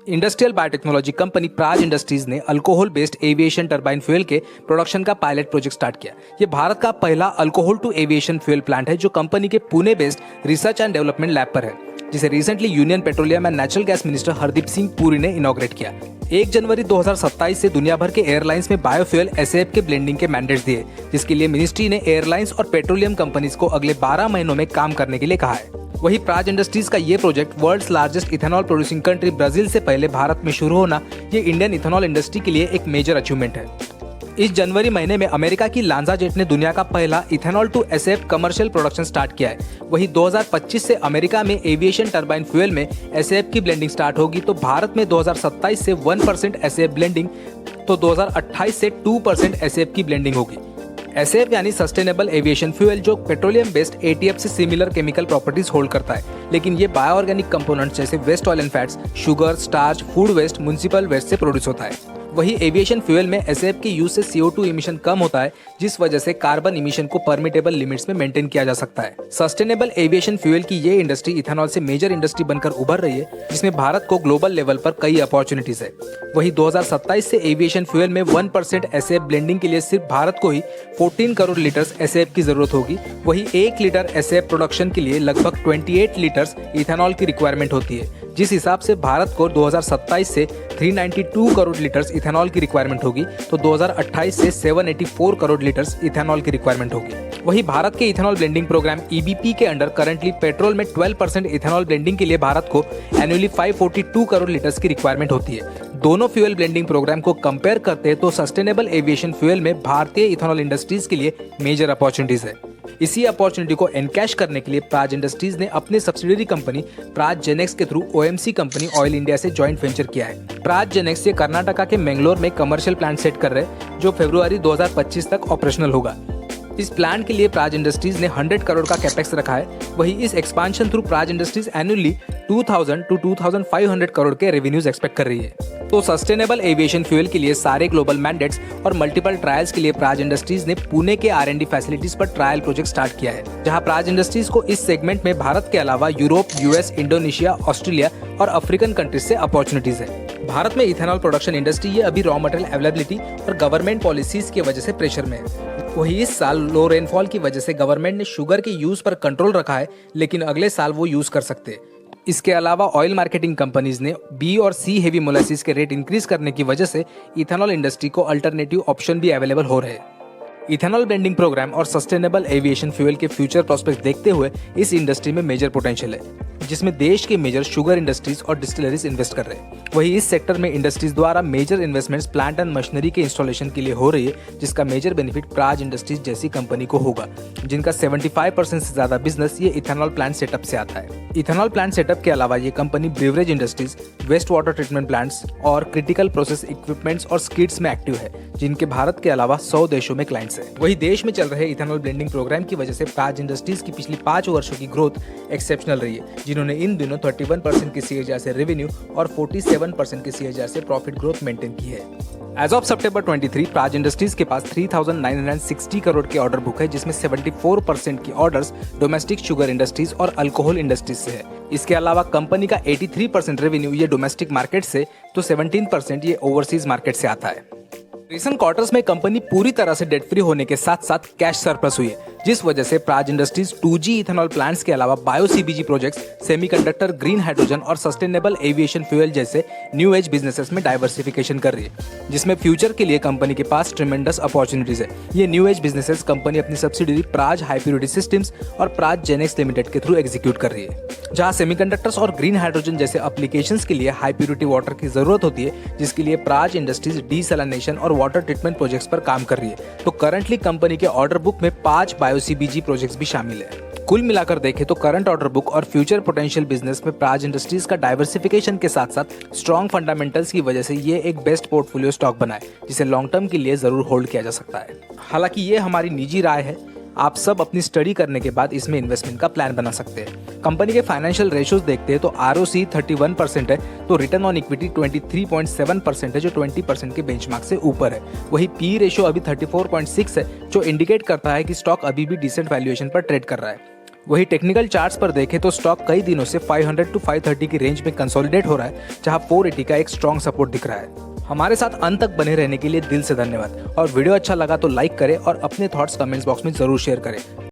Industrial biotechnology company Praj Industries ने alcohol based aviation turbine fuel के production का pilot project start किया। ये भारत का पहला alcohol to aviation fuel plant है जो कंपनी के Pune based research and development lab पर है, जिसे recently union petroleum and natural gas minister Hardeep Singh Puri ने इनॉग्रेट किया। 1 जनवरी 2027 से दुनिया भर के एयरलाइंस में बायोफ्यूल एसएएफ के ब्लेंडिंग के मैंडेट्स दिए, जिसके लिए मिनिस्ट्री ने एयरलाइंस और पेट्रोलियम कंपनीज को अगले 12 महीनों में काम करने के लिए कहा है। वही प्राज इंडस्ट्रीज का ये project world's largest ethanol producing country Brazil से पहले भारत में शुरू होना ये इंडियन इथेनॉल इंडस्ट्री के लिए एक मेजर अचीवमेंट है। इस जनवरी महीने में अमेरिका की लांजा जेट ने दुनिया का पहला ethanol to SAF commercial production start किया है। वही 2025 से अमेरिका में एविएशन टरबाइन फ्यूल में एसएएफ की ब्लेंडिंग स्टार्ट होगी, तो भारत में 2027 से 1% एसएएफ ब्लेंडिंग, तो 2028 से 2% एसएएफ की ब्लेंडिंग होगी। एसएएफ यानी सस्टेनेबल एविएशन फ्यूल, जो पेट्रोलियम बेस्ड एटीएफ से सिमिलर केमिकल प्रॉपर्टीज होल्ड करता है, लेकिन ये बायोऑर्गेनिक कंपोनेंट्स जैसे waste oil and fats, sugar, starch, food waste, municipal waste से प्रोड्यूस होता है। वही एविएशन फ्यूल में एसएएफ के यूज से CO2 इमिशन कम होता है, जिस वजह से कार्बन इमिशन को परमिटेबल लिमिट्स में मेंटेन किया जा सकता है। सस्टेनेबल एविएशन फ्यूल की ये इंडस्ट्री इथेनॉल से मेजर इंडस्ट्री बनकर उभर रही है, जिसमें भारत को ग्लोबल लेवल पर कई अपॉर्चुनिटीज है। वही 2027 से एविएशन फ्यूल में 1% एसएएफ ब्लेंडिंग के लिए सिर्फ भारत को ही 14 करोड़ लीटर्स एसएएफ की जरूरत होगी। वही 1 लीटर एसएएफ प्रोडक्शन के लिए लगभग 28 लीटर्स इथेनॉल की रिक्वायरमेंट होती है, जिस हिसाब से भारत को 2027 से 392 करोड़ लीटर्स इथेनॉल की रिक्वायरमेंट होगी, तो 2028 से 784 करोड़ लीटर्स इथेनॉल की रिक्वायरमेंट होगी। वही भारत के इथेनॉल ब्लेंडिंग प्रोग्राम EBP के अंडर करंटली पेट्रोल में 12% इथेनॉल ब्लेंडिंग के लिए भारत को एनुअली 542 करोड़ लीटर्स की रिक्वायरमेंट होती है। दोनों फ्यूल ब्लेंडिंग प्रोग्राम को कंपेयर करते हैं तो सस्टेनेबल एविएशन फ्यूल में भारतीय इथेनॉल इंडस्ट्रीज के लिए मेजर अपॉर्चुनिटीज है। इसी अपॉर्चुनिटी को एनकैश करने के लिए प्राज इंडस्ट्रीज ने अपने सब्सिडियरी कंपनी प्राज जेनेक्स के through OMC company oil India से जॉइंट वेंचर किया है। प्राज जेनेक्स ये कर्नाटका के मैंगलोर में कमर्शियल प्लांट सेट कर रहे हैं, जो फरवरी 2025 तक ऑपरेशनल होगा। इस प्लांट के लिए प्राज इंडस्ट्रीज ने 100 करोड़ का कैपेक्स रखा है। वही इस expansion through Praj industries annually 2000 to 2500 crore के रेवेन्यूज एक्सपेक्ट कर रही है। तो सस्टेनेबल एविएशन फ्यूल के लिए सारे ग्लोबल मैंडेट्स और मल्टीपल ट्रायल्स के लिए प्राज इंडस्ट्रीज ने पुणे के R&D फैसिलिटीज पर ट्रायल प्रोजेक्ट स्टार्ट किया है, जहां प्राज इंडस्ट्रीज को इस सेगमेंट में भारत के अलावा यूरोप, US, इंडोनेशिया, ऑस्ट्रेलिया और अफ्रीकन कंट्रीज से अपॉर्चुनिटीज है। भारत में इथेनॉल प्रोडक्शन इंडस्ट्री ये अभी रॉ मटेरियल अवेलेबिलिटी और गवर्नमेंट पॉलिसीज की वजह से प्रेशर में है। वही इस साल लो रेनफॉल की वजह से गवर्नमेंट ने शुगर के यूज पर कंट्रोल रखा है, लेकिन अगले साल वो यूज कर सकते हैं। इसके अलावा ऑयल मार्केटिंग कंपनीज ने B और C हेवी मोलासिस के रेट इंक्रीज करने की वजह से इथेनॉल इंडस्ट्री को अल्टरनेटिव ऑप्शन भी अवेलेबल हो रहे हैं। इथेनॉल ब्लेंडिंग प्रोग्राम और सस्टेनेबल एविएशन फ्यूल के फ्यूचर प्रोस्पेक्ट देखते हुए इस इंडस्ट्री में मेजर पोटेंशियल है, जिसमें देश के मेजर शुगर इंडस्ट्रीज और डिस्टिलरीज इन्वेस्ट कर रहे हैं। वही इस सेक्टर में इंडस्ट्रीज द्वारा major investments plant and machinery के इंस्टॉलेशन के लिए हो रही है, जिसका मेजर बेनिफिट प्राज इंडस्ट्रीज जैसी कंपनी को होगा, जिनका 75% से ज्यादा बिजनेस ये इथेनॉल प्लांट सेटअप से आता है। इथेनॉल प्लांट सेटअप के अलावा ये company beverage industries, waste water treatment plants और क्रिटिकल प्रोसेस इक्विपमेंट्स और स्किड्स में एक्टिव है, जिनके भारत के अलावा 100 देशों में क्लाइंट्स है। वही देश में चल रहे इथेनॉल ब्लेंडिंग प्रोग्राम की वजह से प्राज इंडस्ट्रीज की पिछली 5 वर्षों की ग्रोथ एक्सेप्शनल रही है, जिन्होंने इन दिनों 31% की CAGR से रेवेन्यू और 47% की CAGR से प्रॉफिट ग्रोथ मेंटेन की है। As of September 23 Praj industries के पास 3,960 करोड़ के ऑर्डर बुक है, जिसमें 74% की ऑर्डर्स डोमेस्टिक शुगर इंडस्ट्रीज और अल्कोहल इंडस्ट्रीज से है। इसके अलावा कंपनी का 83% रेवेन्यू ये डोमेस्टिक मार्केट से, तो 17% ये ओवरसीज मार्केट से आता है। रिसेंट क्वार्टर्स में कंपनी पूरी तरह से डेट फ्री होने के साथ साथ कैश सरप्लस हुई है, जिस वजह से Praj industries 2G ethanol plants के अलावा bio CBG projects, semiconductor, green hydrogen और सस्टेनेबल एविएशन फ्यूल जैसे न्यू एज बिजनेसेस में डाइवर्सिफिकेशन कर रही है, जिसमें फ्यूचर के लिए कंपनी के पास ट्रिमेंडस अपॉर्चुनिटीज है। ये न्यू एज बिजनेसेस कंपनी अपनी subsidiary Praj high purity systems और प्राज जेनेक्स लिमिटेड के थ्रू एग्जीक्यूट कर रही है, जहां सेमीकंडक्टर्स और ग्रीन हाइड्रोजन जैसे एप्लीकेशंस के लिए हाई प्योरिटी वाटर की जरूरत होती है, जिसके लिए प्राज इंडस्ट्रीज डीसैलिनेशन और वाटर ट्रीटमेंट प्रोजेक्ट्स पर काम कर रही है। तो करंटली कंपनी के ऑर्डर बुक में 5 बायो CBG प्रोजेक्ट्स भी शामिल है। कुल मिलाकर देखें तो करंट ऑर्डर बुक और फ्यूचर पोटेंशियल बिजनेस में प्राज इंडस्ट्रीज का डाइवर्सिफिकेशन के साथ साथ स्ट्रॉन्ग फंडामेंटल्स की वजह से ये एक बेस्ट पोर्टफोलियो स्टॉक बना है, जिसे लॉन्ग टर्म के लिए जरूर होल्ड किया जा सकता है। हालांकि ये हमारी निजी राय है, आप सब अपनी स्टडी करने के बाद इसमें इन्वेस्टमेंट का प्लान बना सकते हैं। कंपनी के फाइनेंशियल रेशियोज देखते हैं तो ROC 31% है, तो रिटर्न ऑन इक्विटी 23.7% है, जो 20% के बेंचमार्क से ऊपर है। वही PE रेशियो अभी 34.6 है, जो इंडिकेट करता है कि स्टॉक अभी भी डिसेंट वैल्यूएशन पर ट्रेड कर रहा है। वही टेक्निकल चार्ट्स पर देखें तो स्टॉक कई दिनों से 500 टू 530 की रेंज में कंसोलिडेट हो रहा है, जहां 480 का एक स्ट्रॉन्ग सपोर्ट दिख रहा है। हमारे साथ अंत तक बने रहने के लिए दिल से धन्यवाद और वीडियो अच्छा लगा तो लाइक करें और अपने थॉट्स कमेंट्स बॉक्स में जरूर शेयर करें।